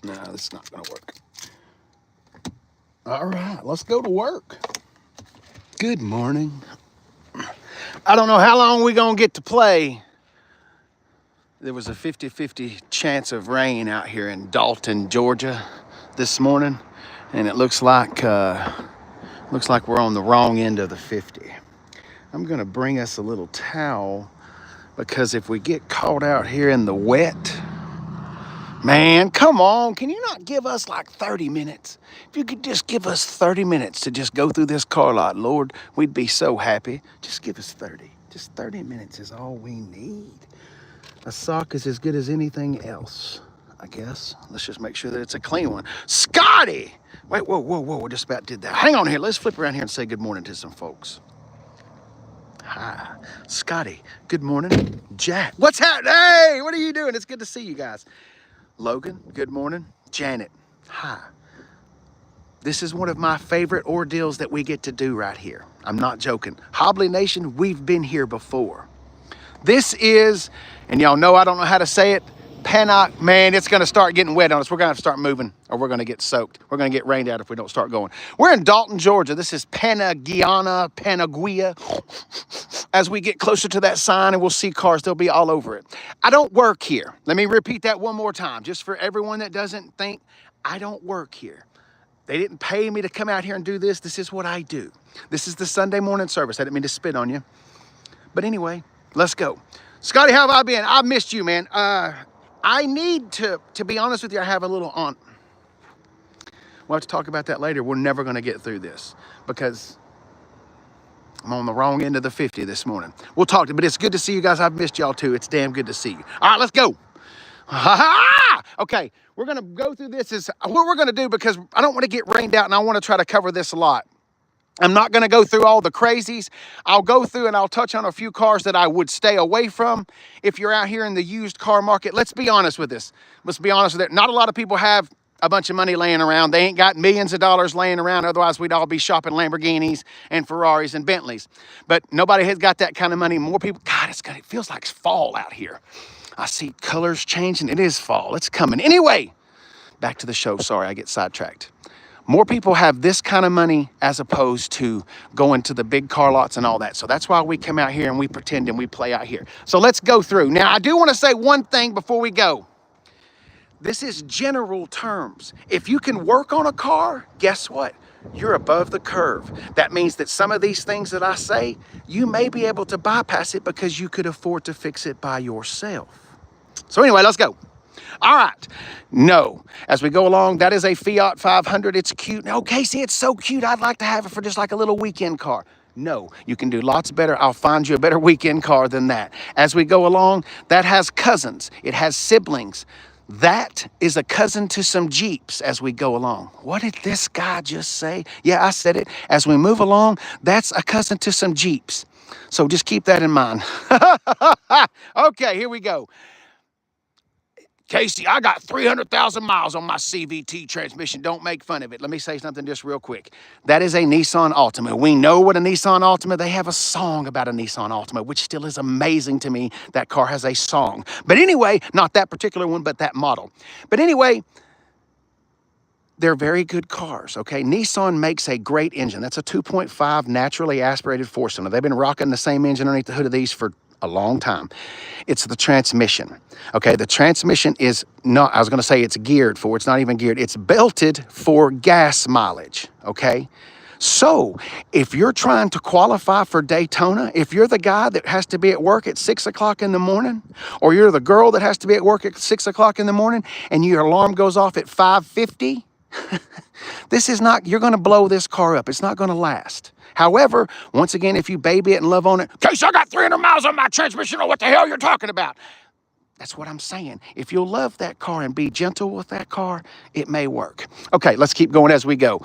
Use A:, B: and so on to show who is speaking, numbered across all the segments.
A: No, this is not going to work. All right, let's go to work. Good morning. I don't know how long we're going to get to play. There was a 50-50 chance of rain out here in Dalton, Georgia this morning, and it looks like we're on the wrong end of the 50. I'm going to bring us a little towel because if we get caught out here in the wet, man, come on, can you not give us like 30 minutes? If you could just give us 30 minutes to just go through this car lot, Lord, we'd be so happy. Just give us 30. Just 30 minutes is all we need. A sock is as good as anything else, I guess. Let's just make sure that it's a clean one. Scotty! Wait, whoa, we just about did that. Hang on here, let's flip around here and say good morning to some folks. Hi, Scotty, good morning. Jack, what's happening? Hey, what are you doing? It's good to see you guys. Logan, good morning. Janet, hi. This is one of my favorite ordeals that we get to do right here. I'm not joking. Hobbly Nation, we've been here before. This is, and y'all know I don't know how to say it, man, it's gonna start getting wet on us. We're gonna have to start moving or we're gonna get soaked. We're gonna get rained out if we don't start going. We're in Dalton, Georgia. This is Panagua. As we get closer to that sign and we'll see cars, they'll be all over it. I don't work here. Let me repeat that one more time, just for everyone that doesn't think, I don't work here. They didn't pay me to come out here and do this. This is what I do. This is the Sunday morning service. I didn't mean to spit on you. But anyway, let's go. Scotty, how have I been? I missed you, man. I need to be honest with you, I have a little aunt. We'll have to talk about that later. We're never going to get through this because I'm on the wrong end of the 50 this morning. We'll talk to you, but it's good to see you guys. I've missed y'all too. It's damn good to see you. All right, let's go. Okay, we're going to go through this. Is what we're going to do because I don't want to get rained out and I want to try to cover this a lot. I'm not going to go through all the crazies. I'll go through and I'll touch on a few cars that I would stay away from if you're out here in the used car market. Let's be honest with this. Let's be honest with it. Not a lot of people have a bunch of money laying around. They ain't got millions of dollars laying around. Otherwise, we'd all be shopping Lamborghinis and Ferraris and Bentleys. But nobody has got that kind of money. More people, God, it feels like fall out here. I see colors changing. It is fall. It's coming. Anyway, back to the show. Sorry, I get sidetracked. More people have this kind of money as opposed to going to the big car lots and all that. So that's why we come out here and we pretend and we play out here. So let's go through. Now, I do want to say one thing before we go. This is general terms. If you can work on a car, guess what? You're above the curve. That means that some of these things that I say, you may be able to bypass it because you could afford to fix it by yourself. So anyway, let's go. All right. No. As we go along, that is a Fiat 500. It's cute. No, Casey, it's so cute. I'd like to have it for just like a little weekend car. No, you can do lots better. I'll find you a better weekend car than that. As we go along, that has cousins. It has siblings. That is a cousin to some Jeeps as we go along. What did this guy just say? Yeah, I said it. As we move along, that's a cousin to some Jeeps. So just keep that in mind. Okay, here we go. Casey, I got 300,000 miles on my CVT transmission. Don't make fun of it. Let me say something just real quick. That is a Nissan Altima. We know what a Nissan Altima, they have a song about a Nissan Altima, which still is amazing to me. That car has a song. But anyway, not that particular one, but that model. But anyway, they're very good cars, okay? Nissan makes a great engine. That's a 2.5 naturally aspirated four-cylinder. They've been rocking the same engine underneath the hood of these for a long time. It's the transmission, okay? The transmission is not, I was gonna say it's geared for, it's not even geared, it's belted for gas mileage, okay? So if you're trying to qualify for Daytona, if you're the guy that has to be at work at 6 o'clock in the morning, or you're the girl that has to be at work at 6 o'clock in the morning and your alarm goes off at 5:50, this is not, you're gonna blow this car up. It's not gonna last. However, once again, if you baby it and love on it, Case, I got 300 miles on my transmission, or what the hell you're talking about. That's what I'm saying. If you'll love that car and be gentle with that car, it may work. Okay, let's keep going as we go.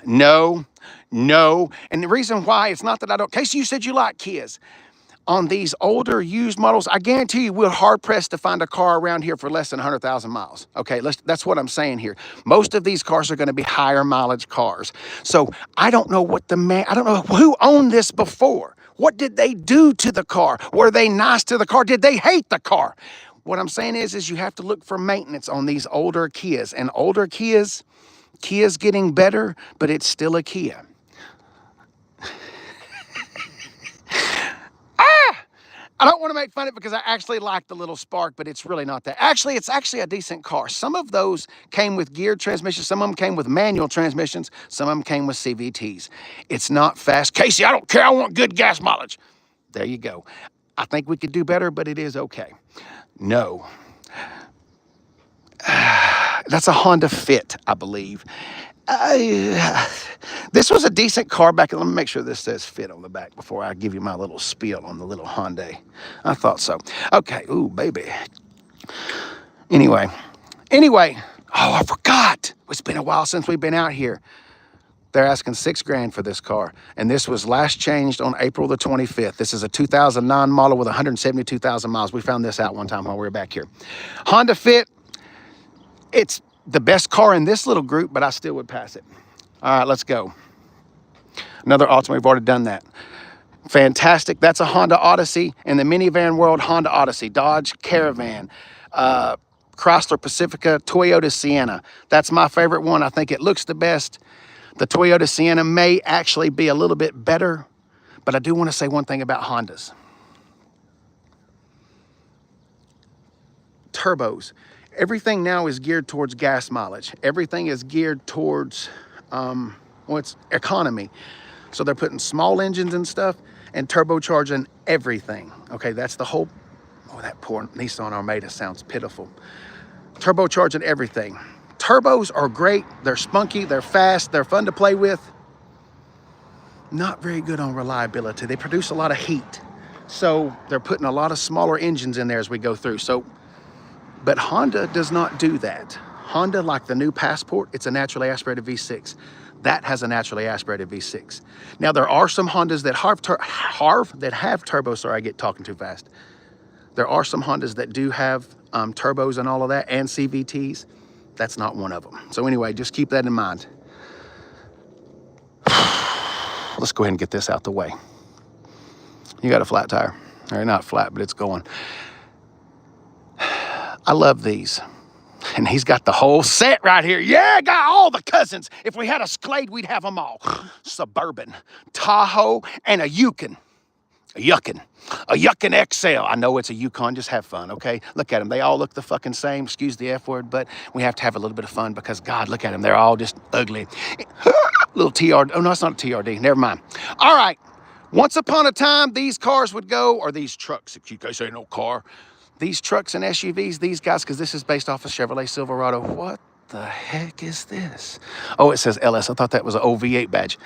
A: No. And the reason why, it's not that I don't, Casey, you said you like Kias. On these older used models, I guarantee you we're hard-pressed to find a car around here for less than 100,000 miles. Okay, that's what I'm saying here. Most of these cars are going to be higher mileage cars. So I don't know what I don't know who owned this before. What did they do to the car? Were they nice to the car? Did they hate the car? What I'm saying is you have to look for maintenance on these older Kias. And older Kia's getting better, but it's still a Kia. I don't want to make fun of it because I actually like the little Spark, but it's really not that. Actually, it's actually a decent car. Some of those came with geared transmissions. Some of them came with manual transmissions. Some of them came with CVTs. It's not fast. Casey, I don't care. I want good gas mileage. There you go. I think we could do better, but it is okay. No. That's a Honda Fit, I believe. This was a decent car back. Let me make sure this says Fit on the back before I give you my little spiel on the little Hyundai. I thought so. Okay. Ooh, baby. Anyway. Oh, I forgot. It's been a while since we've been out here. They're asking $6,000 for this car. And this was last changed on April the 25th. This is a 2009 model with 172,000 miles. We found this out one time while we were back here. Honda Fit. It's the best car in this little group, but I still would pass it. All right, let's go. Another Altima, we've already done that. Fantastic. That's a Honda Odyssey. In the minivan world, Honda Odyssey, Dodge Caravan, Chrysler Pacifica, Toyota Sienna. That's my favorite one. I think it looks the best. The Toyota Sienna may actually be a little bit better, but I do want to say one thing about Hondas. Turbos. Everything now is geared towards gas mileage. Everything is geared towards, it's economy. So they're putting small engines and stuff and turbocharging everything. Okay, that's the whole, that poor Nissan Armada sounds pitiful. Turbocharging everything. Turbos are great. They're spunky, they're fast, they're fun to play with. Not very good on reliability. They produce a lot of heat. So they're putting a lot of smaller engines in there as we go through. But Honda does not do that. Honda, like the new Passport, it's a naturally aspirated V6. That has a naturally aspirated V6. Now, there are some Hondas that have turbos. Sorry, I get talking too fast. There are some Hondas that do have turbos and all of that, and CVTs. That's not one of them. So anyway, just keep that in mind. Let's go ahead and get this out the way. You got a flat tire. Or not flat, but it's going. I love these. And he's got the whole set right here. Yeah, got all the cousins. If we had a Escalade, we'd have them all. Suburban, Tahoe, and a Yukon. A Yukon XL. I know it's a Yukon, just have fun, okay? Look at them. They all look the fucking same. Excuse the F word, but we have to have a little bit of fun because, God, look at them. They're all just ugly. Little TRD. Oh, no, it's not a TRD. Never mind. All right. Once upon a time, these cars would go, or these trucks, you guys say no car. These trucks and SUVs, these guys, because this is based off a Chevrolet Silverado. What the heck is this? Oh, it says LS. I thought that was an OV8 badge.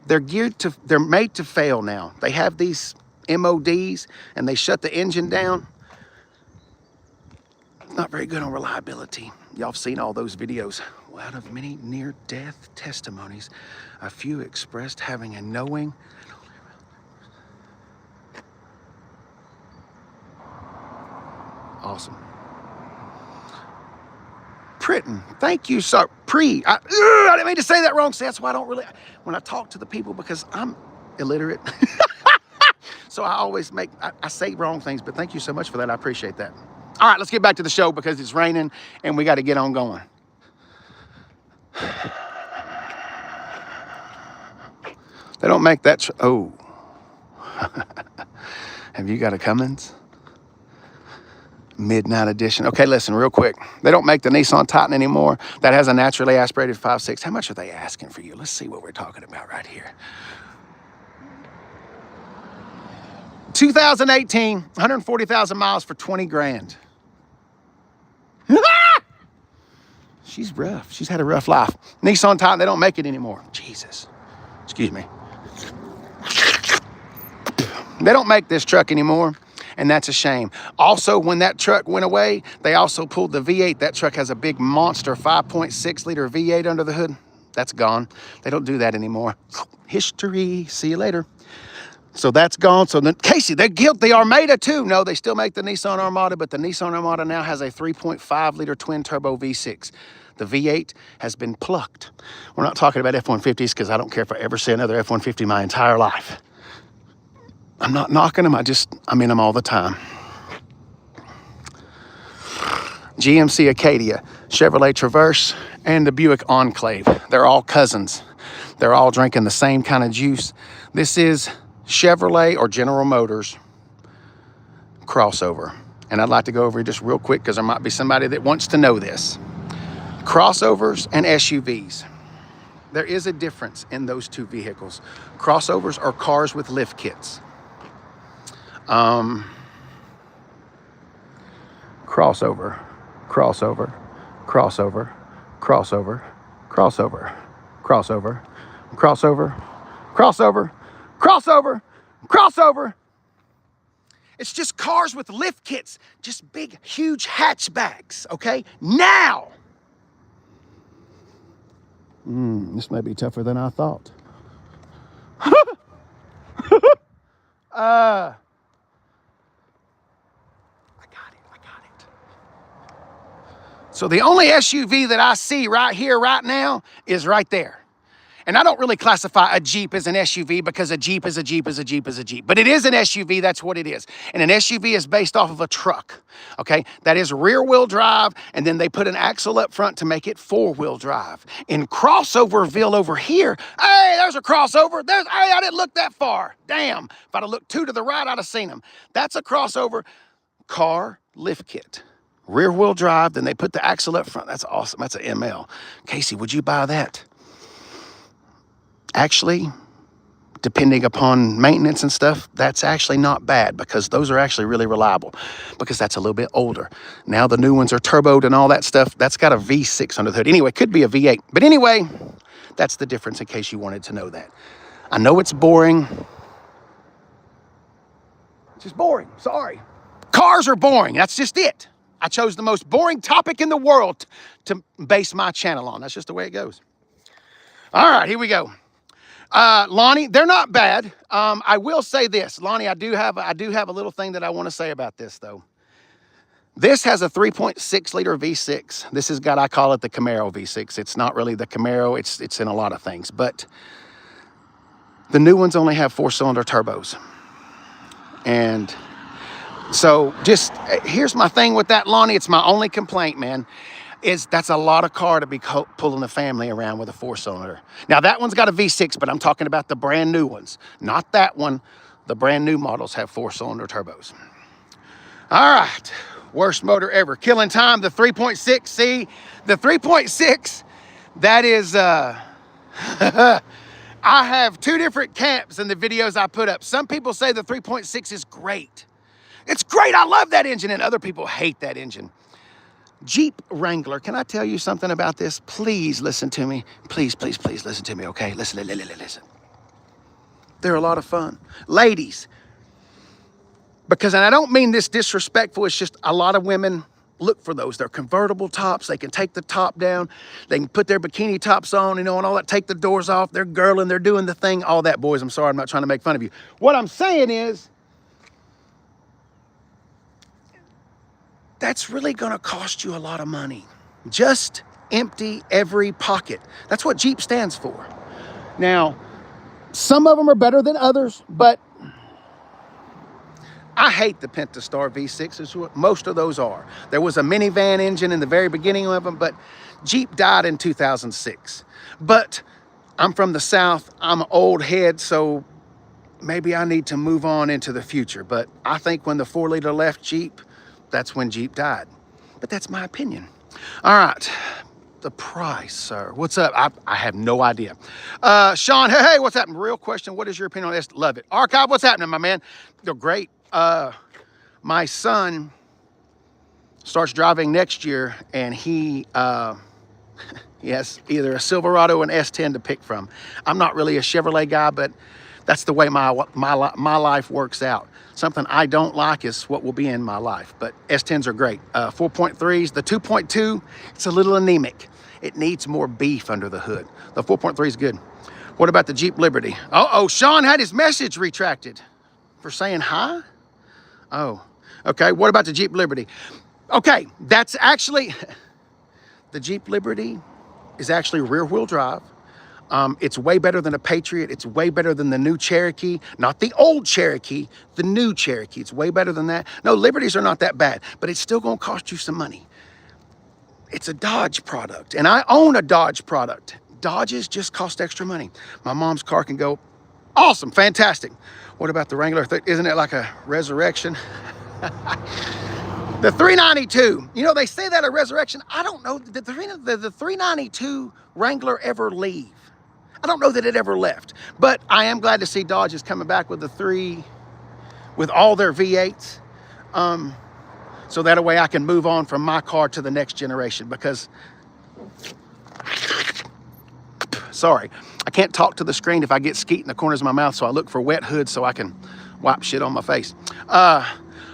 A: They're made to fail now. They have these MODs and they shut the engine down. Not very good on reliability. Y'all have seen all those videos. Well, out of many near-death testimonies, a few expressed having a knowing. Awesome. Pritton, thank you, sir. I didn't mean to say that wrong. See, that's why I don't really, when I talk to the people, because I'm illiterate. So I always I say wrong things, but thank you so much for that. I appreciate that. All right, let's get back to the show because it's raining and we got to get on going. They don't make that. Oh. Have you got a Cummins? Midnight edition. Okay, listen, real quick. They don't make the Nissan Titan anymore. That has a naturally aspirated 5.6. How much are they asking for you? Let's see what we're talking about right here. 2018, 140,000 miles for 20 grand. She's rough. She's had a rough life. Nissan Titan, they don't make it anymore. Jesus. Excuse me. They don't make this truck anymore. And that's a shame. Also, when that truck went away, they also pulled the V8. That truck has a big monster 5.6 liter V8 under the hood. That's gone. They don't do that anymore. History. See you later. So that's gone. So then, Casey, they killed the Armada too. No, they still make the Nissan Armada, but the Nissan Armada now has a 3.5 liter twin turbo V6. The V8 has been plucked. We're not talking about F-150s because I don't care if I ever see another F-150 my entire life. I'm not knocking them. I'm in them all the time. GMC Acadia, Chevrolet Traverse, and the Buick Enclave. They're all cousins. They're all drinking the same kind of juice. This is Chevrolet or General Motors crossover. And I'd like to go over it just real quick because there might be somebody that wants to know this. Crossovers and SUVs. There is a difference in those two vehicles. Crossovers are cars with lift kits. Crossover, crossover, crossover, crossover, crossover, crossover, crossover, crossover, crossover, crossover. It's just cars with lift kits, just big, huge hatchbacks, okay? Now, this may be tougher than I thought. I got it. So the only SUV that I see right here, right now, is right there. And I don't really classify a Jeep as an SUV because a Jeep is a Jeep is a Jeep is a Jeep. But it is an SUV, that's what it is. And an SUV is based off of a truck, okay? That is rear-wheel drive, and then they put an axle up front to make it four-wheel drive. In Crossoverville over here, hey, there's a crossover. Hey, I didn't look that far. Damn, if I'd have looked two to the right, I'd have seen them. That's a crossover car lift kit. Rear-wheel drive, then they put the axle up front. That's awesome, that's an ML. Casey, would you buy that? Actually, depending upon maintenance and stuff, that's actually not bad because those are actually really reliable because that's a little bit older. Now the new ones are turboed and all that stuff. That's got a V6 under the hood. Anyway, it could be a V8. But anyway, that's the difference in case you wanted to know that. I know it's boring. It's just boring, sorry. Cars are boring, that's just it. I chose the most boring topic in the world to base my channel on. That's just the way it goes. All right, here we go. Lonnie, they're not bad. I will say this, Lonnie, I do have a little thing that I want to say about this though. This has a 3.6 liter V6. This has got, I call it the Camaro V6. It's not really the Camaro. It's in a lot of things, but the new ones only have 4-cylinder turbos. And so just, here's my thing with that, Lonnie. It's my only complaint, man. That's a lot of car to be pulling the family around with a 4-cylinder. Now that one's got a V6, but I'm talking about the brand new ones. Not that one. The brand new models have 4-cylinder turbos. All right, worst motor ever. Killing time, the 3.6. See, the 3.6, that is, I have two different camps in the videos I put up. Some people say the 3.6 is great. It's great, I love that engine, and other people hate that engine. Jeep Wrangler, can I tell you something about this? Please listen to me. Please, please, please listen to me, okay? Listen. They're a lot of fun. Ladies, because, and I don't mean this disrespectful, it's just a lot of women look for those. They're convertible tops. They can take the top down. They can put their bikini tops on, and all that, take the doors off. They're girling, they're doing the thing, all that, boys. I'm sorry, I'm not trying to make fun of you. What I'm saying is, that's really gonna cost you a lot of money. Just empty every pocket. That's what Jeep stands for. Now, some of them are better than others, but I hate the Pentastar V6, is what most of those are. There was a minivan engine in the very beginning of them, but Jeep died in 2006. But I'm from the South, I'm an old head, so maybe I need to move on into the future. But I think when the 4-liter left Jeep, that's when Jeep died. But that's my opinion. All right, the price, sir. What's up? I have no idea. Sean, hey, what's happening? Real question, what is your opinion on this? Love it. Archive, what's happening, my man? They're great. My son starts driving next year, and he has either a Silverado or an S10 to pick from. I'm not really a Chevrolet guy, but that's the way my life works out. Something I don't like is what will be in my life, but S10s are great. 4.3s, the 2.2, it's a little anemic. It needs more beef under the hood. The 4.3 is good. What about the Jeep Liberty? Oh, Sean had his message retracted for saying hi? Oh, okay. What about the Jeep Liberty? Okay, that's actually, the Jeep Liberty is actually rear-wheel drive. It's way better than a Patriot. It's way better than the new Cherokee. Not the old Cherokee, the new Cherokee. It's way better than that. No, Liberties are not that bad, but it's still gonna cost you some money. It's a Dodge product, and I own a Dodge product. Dodges just cost extra money. My mom's car can go, awesome, fantastic. What about the Wrangler? Isn't it like a resurrection? The 392, you know, they say that a resurrection. I don't know, did the 392 Wrangler ever leave? I don't know that it ever left, but I am glad to see Dodge is coming back with with all their V8s. So that way I can move on from my car to the next generation, because, sorry, I can't talk to the screen if I get skeet in the corners of my mouth, so I look for wet hoods so I can wipe shit on my face.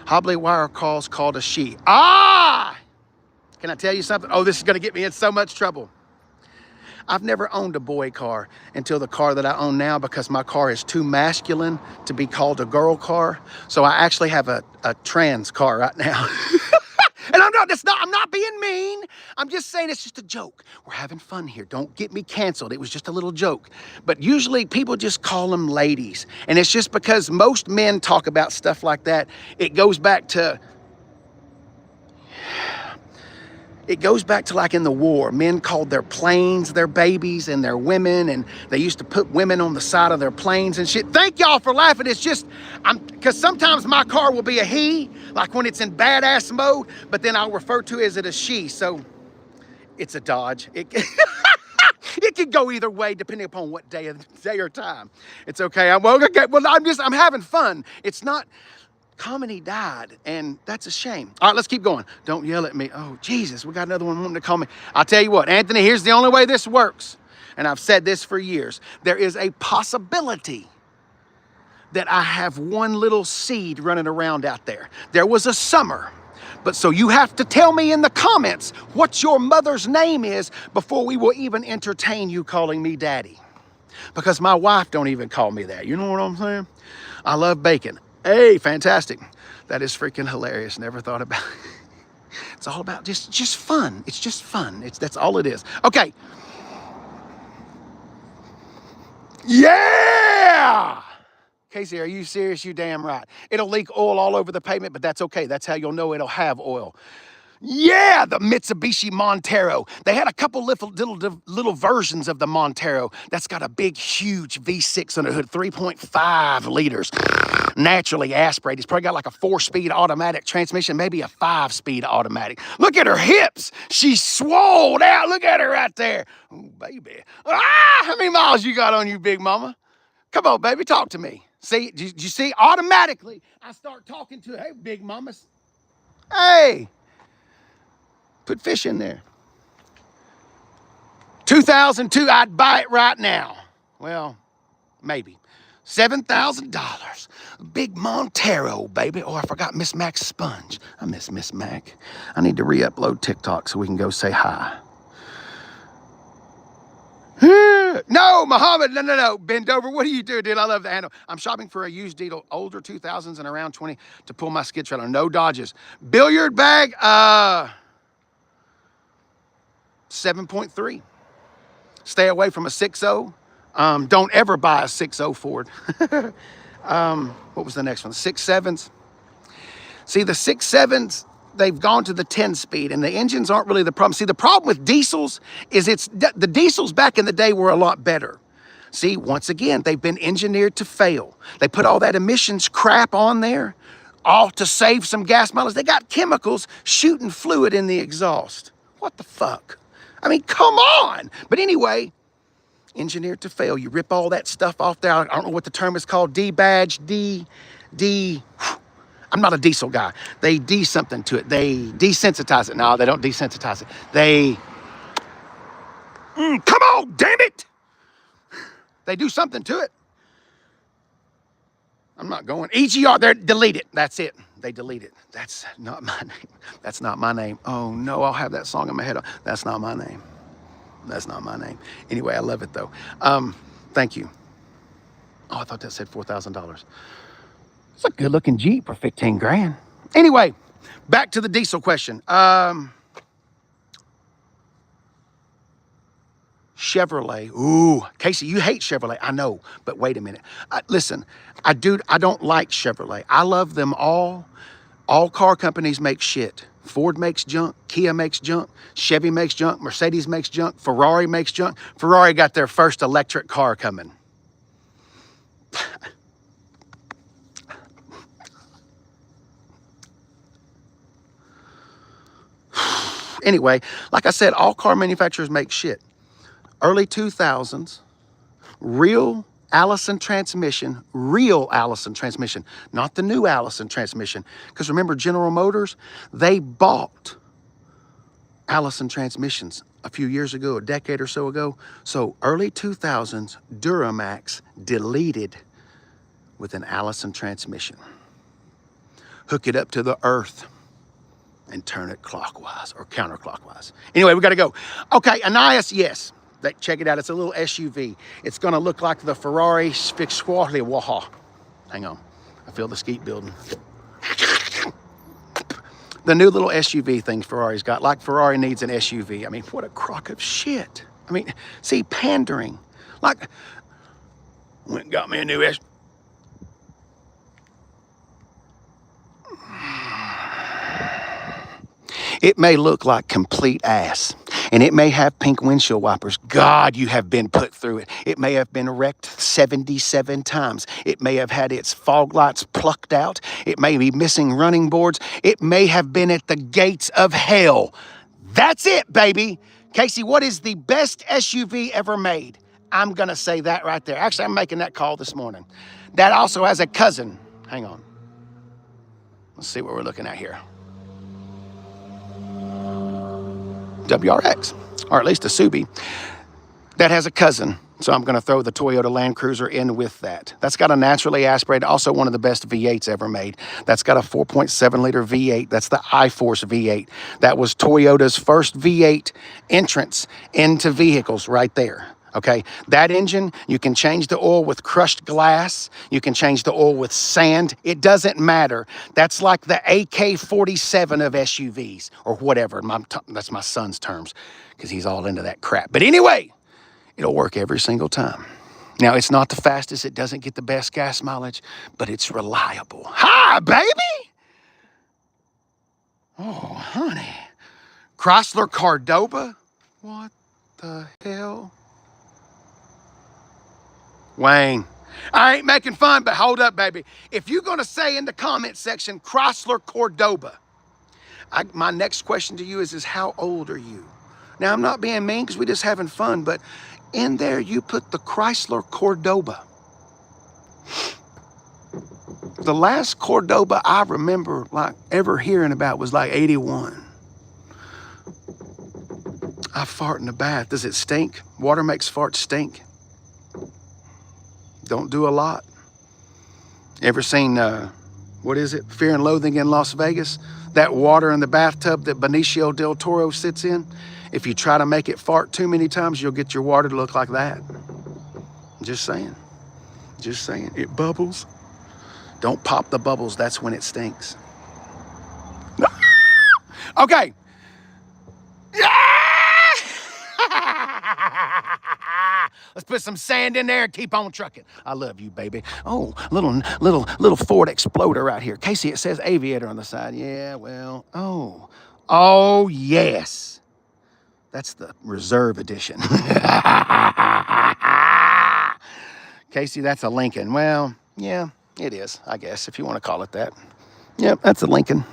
A: Hobbly wire calls called a she. Ah! Can I tell you something? Oh, this is gonna get me in so much trouble. I've never owned a boy car until the car that I own now, because my car is too masculine to be called a girl car. So I actually have a trans car right now. And I'm not being mean. I'm just saying it's just a joke. We're having fun here. Don't get me canceled. It was just a little joke. But usually people just call them ladies. And it's just because most men talk about stuff like that. It goes back to like in the war. Men called their planes their babies and their women, and they used to put women on the side of their planes and shit. Thank y'all for laughing. It's just, because sometimes my car will be a he, like when it's in badass mode, but then I'll refer to it as a she. So it's a Dodge. It could go either way depending upon what day or time. It's okay. I'm having fun. It's not. Comedy died, and that's a shame. All right, let's keep going. Don't yell at me. Oh, Jesus, we got another one wanting to call me. I'll tell you what, Anthony, here's the only way this works, and I've said this for years. There is a possibility that I have one little seed running around out there. There was a summer, but so you have to tell me in the comments what your mother's name is before we will even entertain you calling me daddy, because my wife don't even call me that. You know what I'm saying? I love bacon. Hey, fantastic. That is freaking hilarious. Never thought about it. It's all about just fun. It's just fun. That's all it is. Okay. Yeah! Casey, are you serious? You damn right. It'll leak oil all over the pavement, but that's okay. That's how you'll know it'll have oil. Yeah, the Mitsubishi Montero. They had a couple little versions of the Montero. That's got a big, huge V6 under the hood, 3.5 liters. Naturally aspirated. It's probably got like a 4-speed automatic transmission, maybe a 5-speed automatic. Look at her hips. She's swolled out. Look at her right there. Oh, baby. Ah, how many miles you got on you, big mama? Come on, baby, talk to me. See, did you see? Automatically, I start talking to her. Hey, big mamas. Hey. Put fish in there. 2002, I'd buy it right now. Well, maybe. $7,000. Big Montero, baby. Oh, I forgot Miss Mac's sponge. I miss Miss Mac. I need to re-upload TikTok so we can go say hi. No, Muhammad, no. Bend over. What are you doing, dude? I love the handle. I'm shopping for a used deal, older 2000s and around 20 to pull my skid trailer. No Dodges. Billiard bag, 7.3. Stay away from a 6.0. Don't ever buy a 6.0 Ford. What was the next one? 6.7s. See, the 6.7s, they've gone to the 10-speed, and the engines aren't really the problem. See, the problem with diesels is the diesels back in the day were a lot better. See, once again, they've been engineered to fail. They put all that emissions crap on there, all to save some gas mileage. They got chemicals shooting fluid in the exhaust. What the fuck? I mean, come on. But anyway, engineered to fail. You rip all that stuff off there. I don't know what the term is called. D-badge, I'm not a diesel guy. They something to it. They desensitize it. No, they don't desensitize it. They, come on, damn it. They do something to it. I'm not going. EGR, they delete it. That's it. They delete it. That's not my name. That's not my name. Oh no, I'll have that song in my head. That's not my name. That's not my name. Anyway, I love it though. Thank you. Oh, I thought that said $4,000. It's a good looking Jeep for 15 grand. Anyway, back to the diesel question. Chevrolet. Ooh, Casey, you hate Chevrolet. I know, but wait a minute. Listen, I don't like Chevrolet. I love them all. All car companies make shit. Ford makes junk, Kia makes junk, Chevy makes junk, Mercedes makes junk, Ferrari makes junk. Ferrari got their first electric car coming. Anyway, like I said, all car manufacturers make shit. Early 2000s, real Allison transmission, not the new Allison transmission. Because remember, General Motors, they bought Allison transmissions a few years ago, a decade or so ago. So early 2000s, Duramax deleted with an Allison transmission. Hook it up to the earth and turn it clockwise or counterclockwise. Anyway, we got to go. Okay, Anais, yes. Check it out. It's a little SUV. It's going to look like the Ferrari Spixwaha. Hang on. I feel the skeet building. The new little SUV thing Ferrari's got. Like Ferrari needs an SUV. I mean, what a crock of shit. I mean, see, pandering. Like, went and got me a new SUV. It may look like complete ass, and it may have pink windshield wipers. God, you have been put through it. It may have been wrecked 77 times. It may have had its fog lights plucked out. It may be missing running boards. It may have been at the gates of hell. That's it, baby. Casey, what is the best SUV ever made? I'm going to say that right there. Actually, I'm making that call this morning. That also has a cousin. Hang on. Let's see what we're looking at here. WRX, or at least a Subi, that has a cousin. So I'm going to throw the Toyota Land Cruiser in with that. That's got a naturally aspirated, also one of the best V8s ever made. That's got a 4.7 liter V8. That's the iForce V8. That was Toyota's first V8 entrance into vehicles right there. Okay, that engine, you can change the oil with crushed glass. You can change the oil with sand. It doesn't matter. That's like the AK-47 of SUVs or whatever. That's my son's terms because he's all into that crap. But anyway, it'll work every single time. Now, it's not the fastest. It doesn't get the best gas mileage, but it's reliable. Hi, baby. Oh, honey. Chrysler Cordoba? What the hell? Wayne, I ain't making fun, but hold up, baby. If you're going to say in the comment section, Chrysler Cordoba, my next question to you is how old are you? Now, I'm not being mean because we're just having fun, but in there you put the Chrysler Cordoba. The last Cordoba I remember like ever hearing about was like 81. I fart in the bath. Does it stink? Water makes farts stink. Don't do a lot. Ever seen, what is it? Fear and Loathing in Las Vegas? That water in the bathtub that Benicio del Toro sits in? If you try to make it fart too many times, you'll get your water to look like that. Just saying. Just saying. It bubbles. Don't pop the bubbles. That's when it stinks. Okay. Let's put some sand in there and keep on trucking. I love you, baby. Oh, little Ford Exploder right here. Casey, it says Aviator on the side. Yeah, well, oh, yes. That's the Reserve Edition. Casey, that's a Lincoln. Well, yeah, it is, I guess, if you want to call it that. Yep, that's a Lincoln.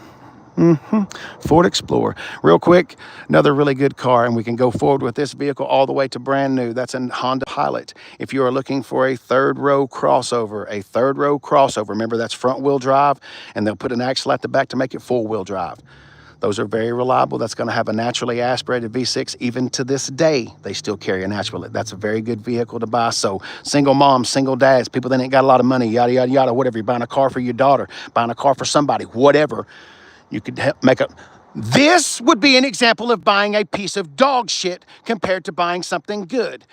A: Ford Explorer. Real quick, another really good car, and we can go forward with this vehicle all the way to brand new. That's a Honda Pilot. If you are looking for a third row crossover, remember that's front wheel drive, and they'll put an axle at the back to make it full wheel drive. Those are very reliable. That's going to have a naturally aspirated V6. Even to this day, they still carry a natural. That's a very good vehicle to buy. So single moms, single dads, people that ain't got a lot of money, yada, yada, yada, whatever. You're buying a car for your daughter, buying a car for somebody, whatever. You could make this would be an example of buying a piece of dog shit compared to buying something good.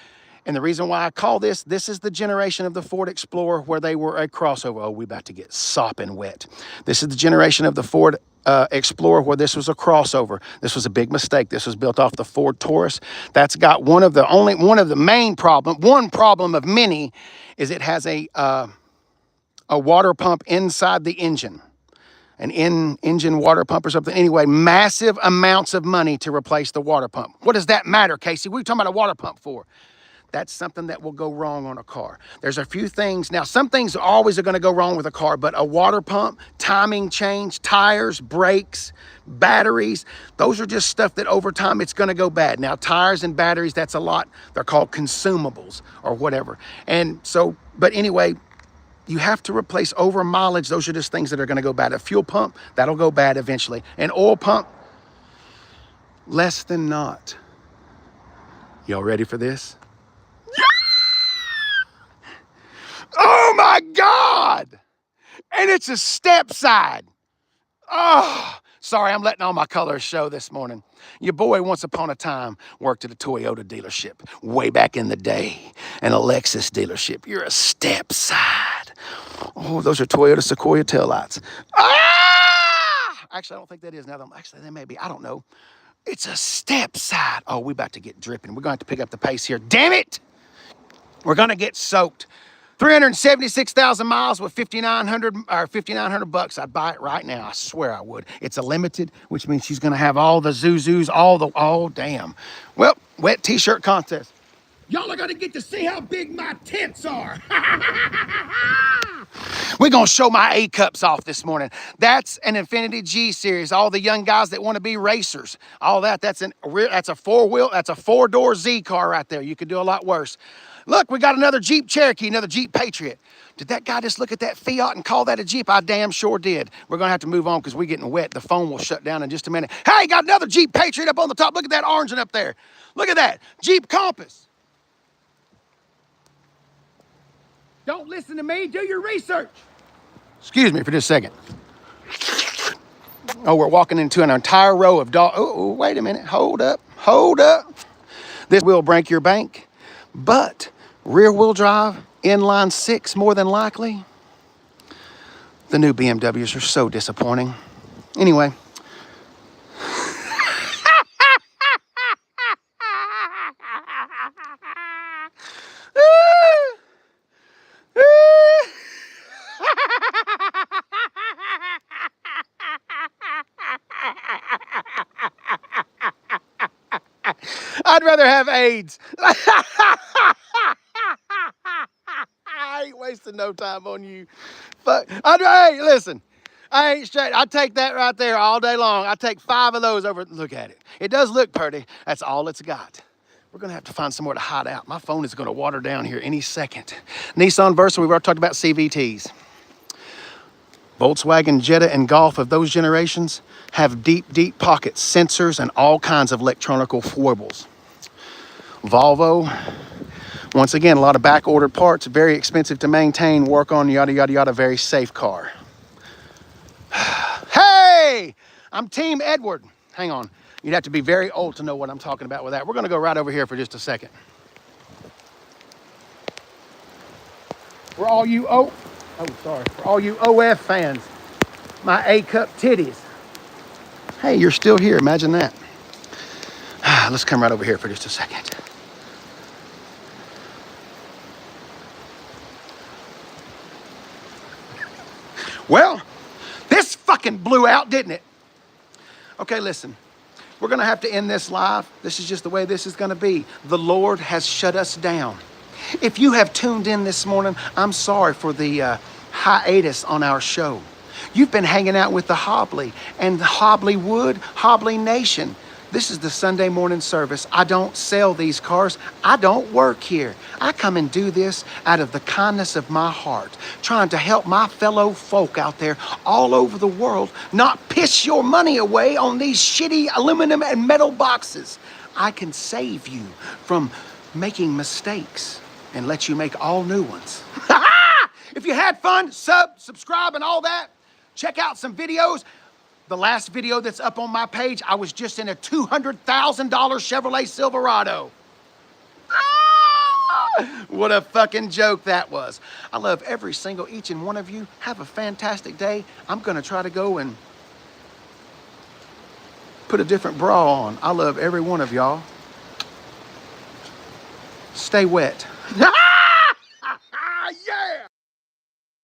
A: And the reason why I call this is the generation of the Ford Explorer where they were a crossover. Oh, we about to get sopping wet. This is the generation of the Ford Explorer where this was a crossover. This was a big mistake. This was built off the Ford Taurus. That's got one of the main problem, one problem of many, is it has a water pump inside the engine. An engine water pump or something. Anyway, massive amounts of money to replace the water pump. What does that matter, Casey? What are you talking about a water pump for? That's something that will go wrong on a car. There's a few things. Now, some things always are going to go wrong with a car, but a water pump, timing change, tires, brakes, batteries, those are just stuff that over time it's going to go bad. Now, tires and batteries, that's a lot. They're called consumables or whatever. And so, but anyway, you have to replace over mileage. Those are just things that are going to go bad. A fuel pump, that'll go bad eventually. An oil pump, less than not. Y'all ready for this? Oh my God! And it's a step side. Oh, sorry, I'm letting all my colors show this morning. Your boy once upon a time worked at a Toyota dealership way back in the day, and a Lexus dealership. You're a step side. Oh, those are Toyota Sequoia taillights. Ah! Actually, I don't think that is. Now, actually, they may be. I don't know. It's a step side. Oh, we about to get dripping. We're going to have to pick up the pace here. Damn it! We're going to get soaked. 376,000 miles with 5,900 bucks. I'd buy it right now. I swear I would. It's a limited, which means she's going to have all the Zuzus, oh, damn. Well, wet t-shirt contest. Y'all are going to get to see how big my tits are. We're going to show my A-cups off this morning. That's an Infiniti G series. All the young guys that want to be racers, all that, that's a four-door Z car right there. You could do a lot worse. Look, we got another Jeep Cherokee, another Jeep Patriot. Did that guy just look at that Fiat and call that a Jeep? I damn sure did. We're going to have to move on because we're getting wet. The phone will shut down in just a minute. Hey, got another Jeep Patriot up on the top. Look at that orange one up there. Look at that. Jeep Compass. Don't listen to me. Do your research. Excuse me for just a second. Oh, we're walking into an entire row of dogs. Oh, wait a minute. Hold up. Hold up. This will break your bank, but rear-wheel drive, inline six, more than likely. The new BMWs are so disappointing. Anyway. I'd rather have AIDS. I ain't wasting no time on you. But hey, listen, I ain't straight. I take that right there all day long. I take 5 of those over. Look at it. It does look pretty. That's all it's got. We're going to have to find somewhere to hide out. My phone is going to water down here any second. Nissan Versa, we've already talked about CVTs. Volkswagen Jetta and Golf of those generations have deep, deep pockets, sensors, and all kinds of electronical foibles. Volvo, once again, a lot of back-ordered parts, very expensive to maintain, work on, yada, yada, yada, very safe car. Hey, I'm Team Edward. Hang on. You'd have to be very old to know what I'm talking about with that. We're going to go right over here for just a second. For all you for all you OF fans, my A-cup titties. Hey, you're still here. Imagine that. Let's come right over here for just a second. Well, this fucking blew out, didn't it? Okay, listen. We're going to have to end this live. This is just the way this is going to be. The Lord has shut us down. If you have tuned in this morning, I'm sorry for the hiatus on our show. You've been hanging out with the Hobley and the Hobleywood, Hobley Nation. This is the Sunday morning service. I don't sell these cars. I don't work here. I come and do this out of the kindness of my heart, trying to help my fellow folk out there all over the world not piss your money away on these shitty aluminum and metal boxes. I can save you from making mistakes and let you make all new ones. If you had fun, subscribe, and all that, check out some videos. The last video that's up on my page, I was just in a $200,000 Chevrolet Silverado. What a fucking joke that was. I love every single, each and one of you. Have a fantastic day. I'm going to try to go and put a different bra on. I love every one of y'all. Stay wet.